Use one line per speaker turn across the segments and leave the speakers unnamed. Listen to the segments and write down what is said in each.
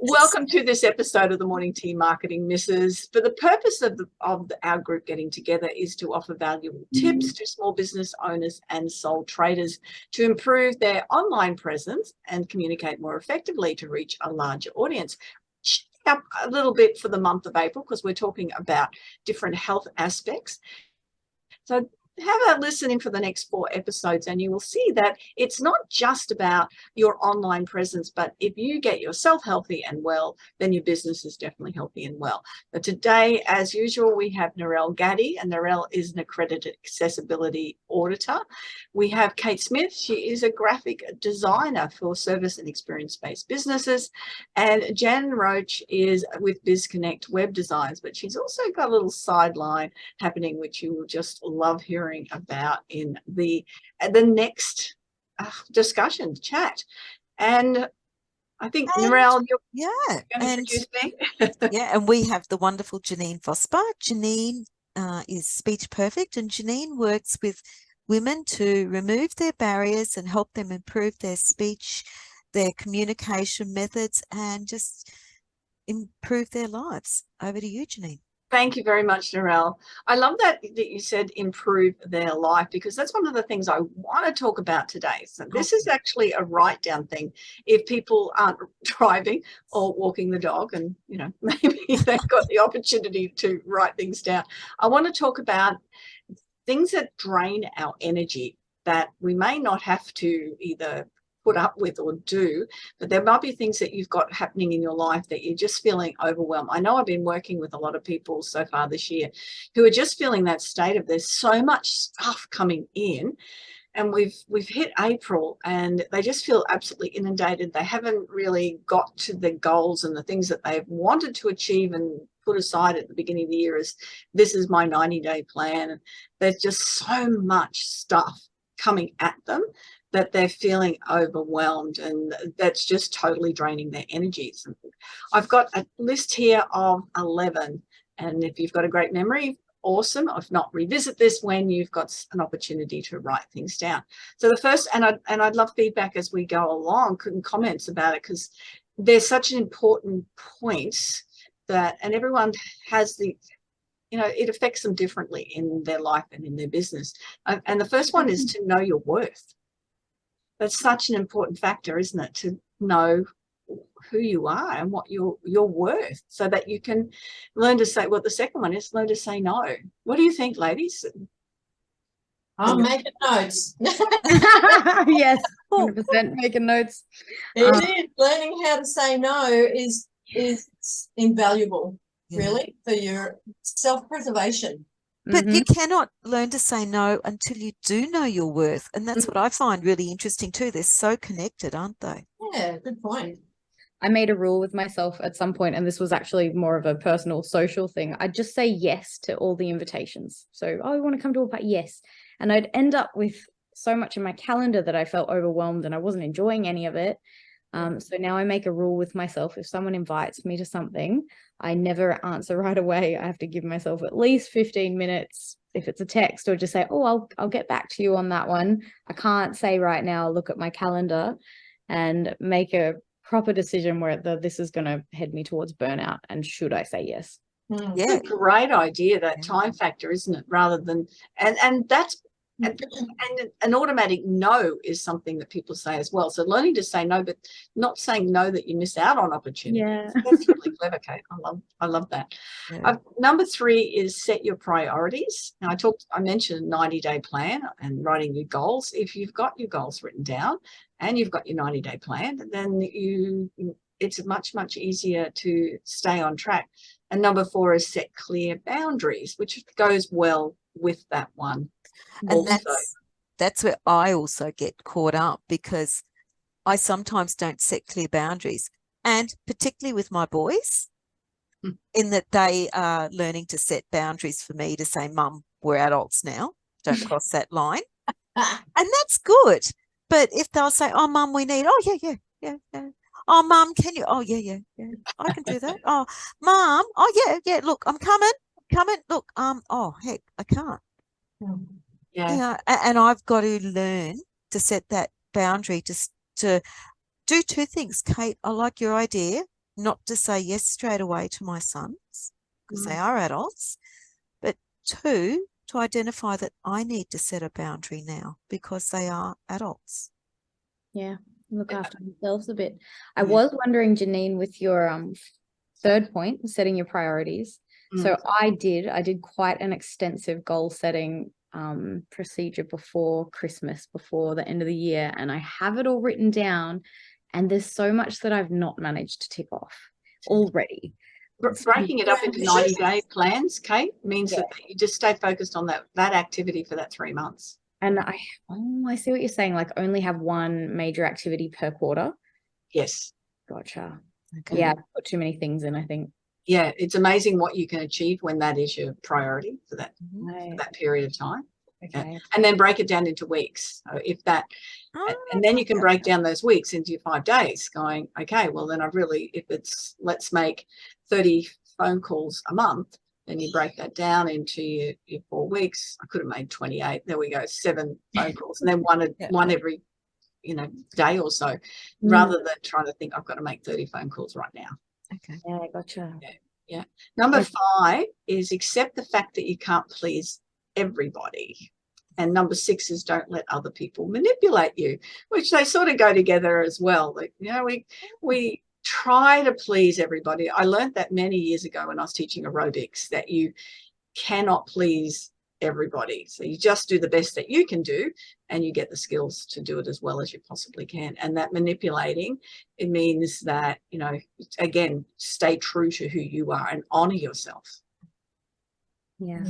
Welcome to this episode of the Morning Tea Marketing Misses. For the purpose of our group getting together is to offer valuable tips to small business owners and sole traders to improve their online presence and communicate more effectively to reach a larger audience. Up a little bit for the month of April because we're talking about different health aspects. So have a listen in for the next 4 episodes and you will see that it's not just about your online presence, but if you get yourself healthy and well, then your business is definitely healthy and well. But today, as usual, we have Narelle Gaddy, and Narelle is an accredited accessibility auditor. We have Kate Smith. She is a graphic designer for service and experience-based businesses. And Jan Roach is with BizConnect Web Designs, but she's also got a little sideline happening, which you will just love hearing about in the next discussion chat. And I think Narelle, you're going to introduce me.
And we have the wonderful Janeen Vosper. Janeen is speech perfect, and Janeen works with women to remove their barriers and help them improve their speech, their communication methods, and just improve their lives. Over to you, Janeen.
Thank you very much, Narelle. I love that you said improve their life, because that's one of the things I want to talk about today. So this is actually a write-down thing. If people aren't driving or walking the dog and, you know, maybe they've got the opportunity to write things down, I want to talk about things that drain our energy that we may not have to either put up with or do, but there might be things that you've got happening in your life that you're just feeling overwhelmed. I know I've been working with a lot of people so far this year who are just feeling that state of there's so much stuff coming in, and we've hit April and they just feel absolutely inundated. They haven't really got to the goals and the things that they've wanted to achieve and put aside at the beginning of the year as this is my 90-day plan. And there's just so much stuff coming at them that they're feeling overwhelmed, and that's just totally draining their energies. I've got a list here of 11, and if you've got a great memory, awesome. If not, revisit this when you've got an opportunity to write things down. So the first, and I'd love feedback as we go along, and comments about it, because there's such an important point that, and everyone has the, you know, it affects them differently in their life and in their business. And the first one is to know your worth. That's such an important factor, isn't it? To know who you are and what you're worth, so that you can learn to say, well, the second one is learn to say no. What do you think, ladies?
I'm making notes.
Yes, 100% making notes.
It is. Learning how to say no is invaluable, really, for your self-preservation.
But you cannot learn to say no until you do know your worth. And that's what I find really interesting too. They're so connected, aren't they?
Yeah, good point.
I made a rule with myself at some point, and this was actually more of a personal social thing. I'd just say yes to all the invitations. So, oh, you want to come to a party? Yes. And I'd end up with so much in my calendar that I felt overwhelmed and I wasn't enjoying any of it. So now I make a rule with myself. If someone invites me to something, I never answer right away. I have to give myself at least 15 minutes. If it's a text, or just say, oh, I'll get back to you on that one. I can't say right now, look at my calendar, and make a proper decision whether this is going to head me towards burnout, and should I say yes.
Yeah, it's a great idea, that time factor, isn't it? Rather than, and that's, and an automatic no is something that people say as well. So learning to say no, but not saying no that you miss out on opportunities.
Yeah.
That's really clever, Kate. I love that.
Yeah.
Number 3 is set your priorities. Now I mentioned 90-day plan and writing your goals. If you've got your goals written down and you've got your 90-day plan, then it's much easier to stay on track. And number 4 is set clear boundaries, which goes well with that one.
And that's where I also get caught up, because I sometimes don't set clear boundaries, and particularly with my boys, in that they are learning to set boundaries for me to say, Mum, we're adults now, don't cross that line. And that's good. But if they'll say, oh, Mum, we need, oh, yeah. Oh, Mum, can you, oh, yeah, I can do that. Oh, Mum, oh, yeah, look, I'm coming, look, oh, heck, I can't. Yeah, and I've got to learn to set that boundary to do 2 things. Kate, I like your idea. not to say yes straight away to my sons because they are adults, but 2, to identify that I need to set a boundary now because they are adults.
Yeah, look after themselves a bit. I was wondering, Janeen, with your third point, setting your priorities. So I did quite an extensive goal setting procedure before Christmas, before the end of the year, and I have it all written down, and there's so much that I've not managed to tick off already.
Breaking it up into 90-day plans, Kate, means that you just stay focused on that activity for that 3 months.
And I see what you're saying, like only have one major activity per quarter.
Yes.
Gotcha.
Okay.
Yeah, I've put too many things in, I think.
Yeah, it's amazing what you can achieve when that is your priority for that period of time.
Okay.
And then break it down into weeks. So if that, and then you can break down those weeks into your 5 days going, okay, well then if it's, let's make 30 phone calls a month, then you break that down into your 4 weeks. I could have made 28. There we go, 7 phone calls, and then one every, day or so, rather than trying to think I've got to make 30 phone calls right now.
Okay.
Yeah, gotcha.
Yeah. Number 5 is accept the fact that you can't please everybody. And number 6 is don't let other people manipulate you, which they sort of go together as well. Like, we try to please everybody. I learned that many years ago when I was teaching aerobics, that you cannot please everybody. So you just do the best that you can do, and you get the skills to do it as well as you possibly can. And that manipulating, it means that, again, stay true to who you are and honor yourself.
Yeah.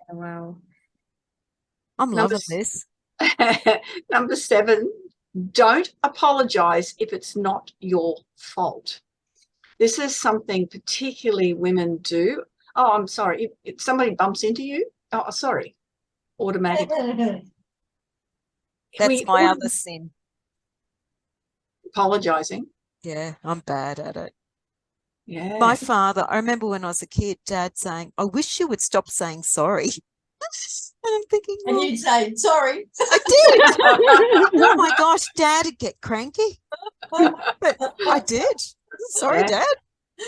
Wow.
I'm loving this.
Number 7, don't apologize if it's not your fault. This is something particularly women do. Oh, I'm sorry. If somebody bumps into you, oh, sorry, automatically.
That's my other sin.
Apologizing.
Yeah, I'm bad at it.
Yeah.
My father, I remember when I was a kid, Dad saying, I wish you would stop saying sorry. And I'm thinking,
and you'd say, sorry.
I did. Oh my gosh, Dad would get cranky. But I did. Sorry, Dad.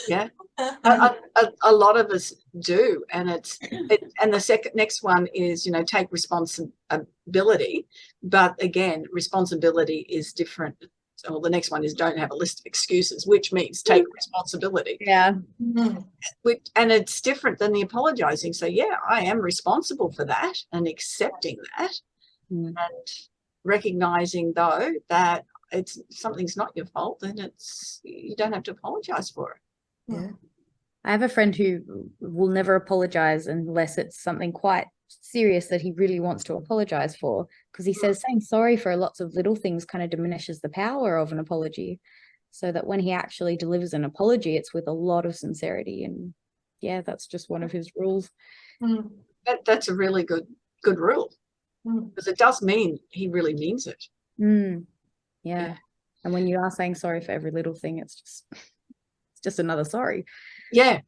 Yeah. A lot of us do. And and the next one is, take responsibility. But again, responsibility is different. So the next one is don't have a list of excuses, which means take responsibility.
Yeah.
And it's different than the apologizing. So yeah, I am responsible for that, and accepting that, and recognizing though that something's not your fault, and you don't have to apologize for it.
Yeah.
I have a friend who will never apologize unless it's something quite serious that he really wants to apologize for, because he says saying sorry for lots of little things kind of diminishes the power of an apology, so that when he actually delivers an apology, it's with a lot of sincerity. And yeah, that's just one of his rules.
That's a really good rule, because it does mean he really means it.
Yeah. And when you are saying sorry for every little thing, it's just another sorry.
Yeah.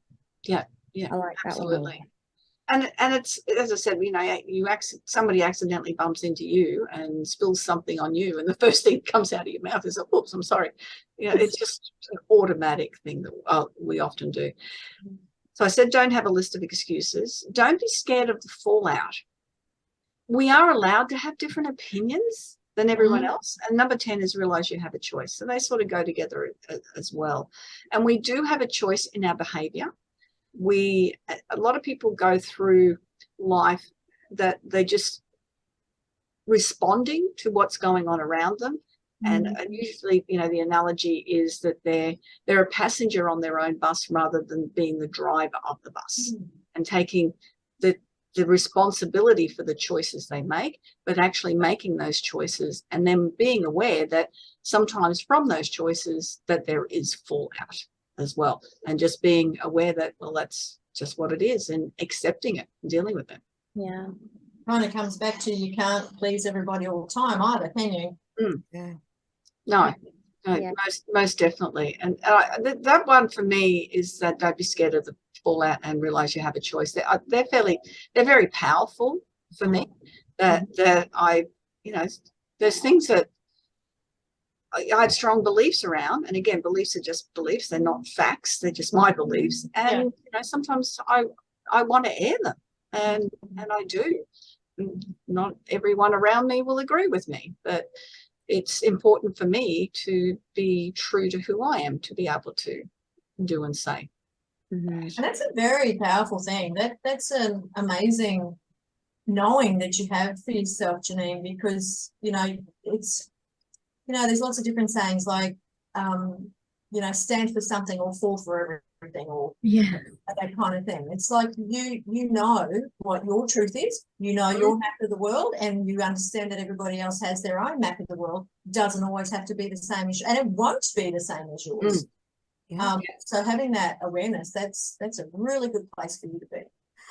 I like
absolutely.
That one.
And it's, as I said, somebody accidentally bumps into you and spills something on you, and the first thing that comes out of your mouth is, oops, I'm sorry. It's just an automatic thing that we often do. So I said, don't have a list of excuses. Don't be scared of the fallout. We are allowed to have different opinions than everyone else. And number 10 is realize you have a choice. So they sort of go together as well. And we do have a choice in our behavior. A lot of people go through life that they're just responding to what's going on around them. And usually, the analogy is that they're a passenger on their own bus rather than being the driver of the bus, and taking the responsibility for the choices they make, but actually making those choices, and then being aware that sometimes from those choices that there is fallout as well, and just being aware that, well, that's just what it is, and accepting it and dealing with it.
Yeah. Kind of comes back to, you can't please everybody all the time either, can you?
Yeah.
No, most definitely. And that one for me is that don't be scared of the fallout and realize you have a choice. They're very powerful for me. That I, there's things that I had strong beliefs around, and again, beliefs are just beliefs. They're not facts. They're just my beliefs. And, sometimes I want to air them, and I do. Not everyone around me will agree with me, but it's important for me to be true to who I am, to be able to do and say.
And that's a very powerful thing. That's an amazing knowing that you have for yourself, Janeen, because, it's, there's lots of different sayings like, stand for something or fall for everything, or that kind of thing. It's like you know what your truth is, your map of the world, and you understand that everybody else has their own map of the world. Doesn't always have to be the same as, and it won't be the same as yours. So having that awareness, that's a really good place for you to be.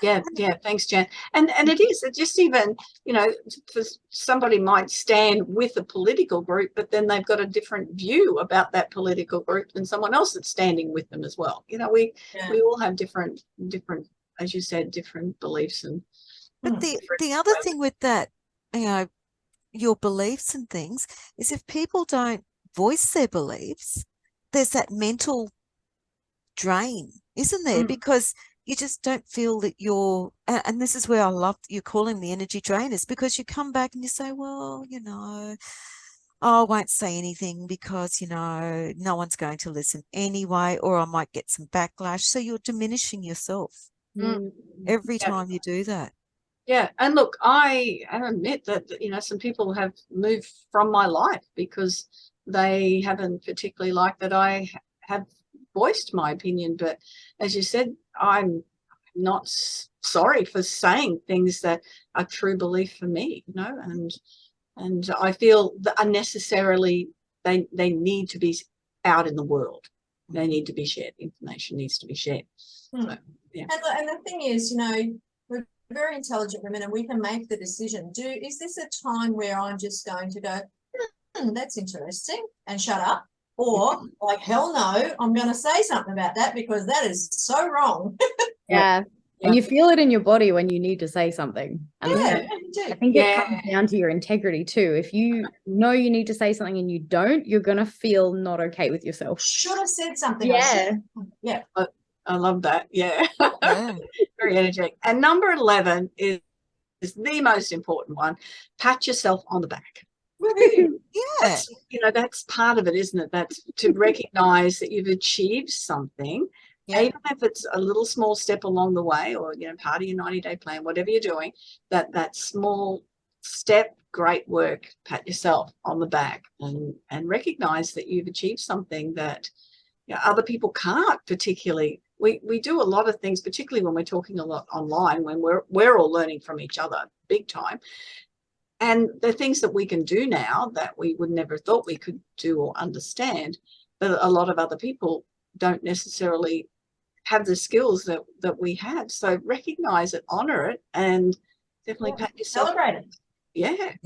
Yeah, thanks, Jan. And it is, it just even, for somebody might stand with a political group, but then they've got a different view about that political group than someone else that's standing with them as well. We all have different, as you said, different beliefs.
But the other thing with that, your beliefs and things, is if people don't voice their beliefs, there's that mental drain, isn't there? Because you just don't feel that you're, and this is where I love you calling the energy drainers, because you come back and you say, well, I won't say anything because, no one's going to listen anyway, or I might get some backlash. So you're diminishing yourself every time you do that.
Yeah. And look, I admit that, some people have moved from my life because they haven't particularly liked that I have voiced my opinion. But as you said, I'm not sorry for saying things that are true belief for me, and I feel that unnecessarily they need to be out in the world. They need to be shared. Information needs to be shared. So, yeah.
And the thing is, we're very intelligent women, and we can make the decision. Is this a time where I'm just going to go, that's interesting, and shut up? Or like, hell no, I'm going to say something about that because that is so wrong.
And you feel it in your body when you need to say something. And I think it comes down to your integrity too. If you know you need to say something and you don't, you're going to feel not okay with yourself.
Should have said something.
Yeah. I love that. Yeah. Very energetic. And number 11 is the most important one. Pat yourself on the back. That's part of it, isn't it? That's to recognize that you've achieved something, even if it's a little small step along the way, or part of your 90-day plan, whatever you're doing, that small step, great work, pat yourself on the back and recognize that you've achieved something that other people can't. Particularly, we do a lot of things, particularly when we're talking a lot online, when we're all learning from each other big time. And the things that we can do now that we would never thought we could do or understand, but a lot of other people don't necessarily have the skills that we have. So recognize it, honor it, and definitely pat yourself.
Celebrate it.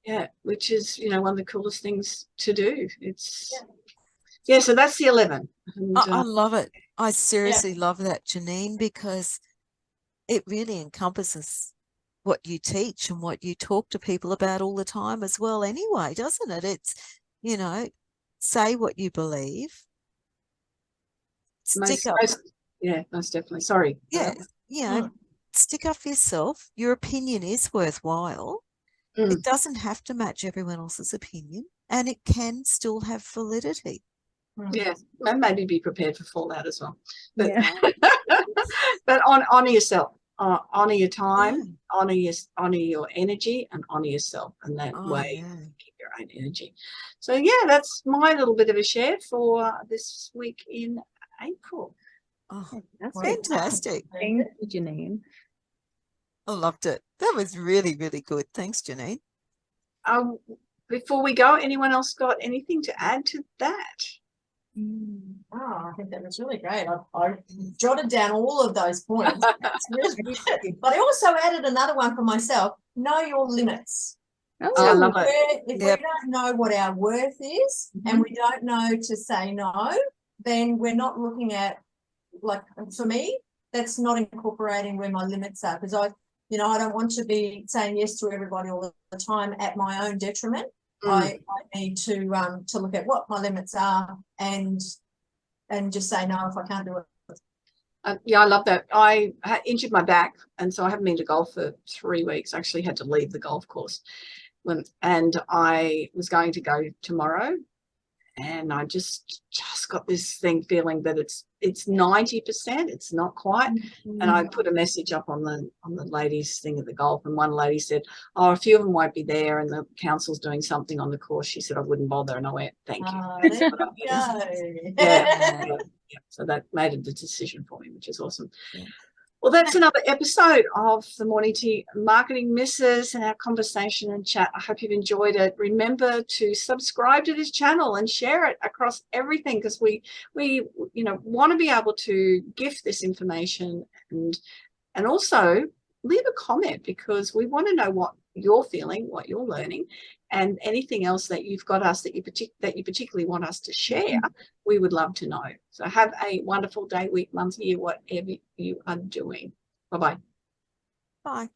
Yeah. Which is, one of the coolest things to do. It's so that's the 11. And,
I love it. I seriously love that, Janeen, because it really encompasses what you teach and what you talk to people about all the time as well anyway, doesn't it? It's, say what you believe. Stick up.
Most definitely. Sorry.
Stick up for yourself. Your opinion is worthwhile. It doesn't have to match everyone else's opinion, and it can still have validity.
And maybe be prepared for fallout as well. But, but honor yourself. Honor your time, honor your energy, and honor yourself, and that way keep your own energy. So that's my little bit of a share for this week in April.
That's fantastic.
Thank you, Janeen.
I loved it. That was really, really good. Thanks, Janeen.
Before we go, anyone else got anything to add to that?
I think that was really great. I jotted down all of those points. It's really good. But I also added another one for myself. Know your limits.
I love it.
If we don't know what our worth is, and we don't know to say no, then we're not looking at, like, for me, that's not incorporating where my limits are, because I don't want to be saying yes to everybody all the time at my own detriment. I need to look at what my limits are and just say no if I can't do it.
Yeah, I love that. I injured my back, and so I haven't been to golf for 3 weeks. I actually had to leave the golf course and I was going to go tomorrow, and I just got this feeling that it's 90%. It's not quite. And I put a message up on the ladies thing at the golf, and one lady said, "Oh, a few of them won't be there, and the council's doing something on the course." She said, "I wouldn't bother," and I went, "Thank you."
There you go.
Yeah. So that made the decision for me, which is awesome.
Yeah.
Well, that's another episode of the Morning Tea Marketing Misses and our conversation and chat. I hope you've enjoyed it. Remember to subscribe to this channel and share it across everything, because we want to be able to gift this information and also leave a comment, because we want to know what you're feeling, what you're learning, and anything else that you've got us that you particularly want us to share. We would love to know. So have a wonderful day, week, month, year, whatever you are doing. Bye-bye.
Bye.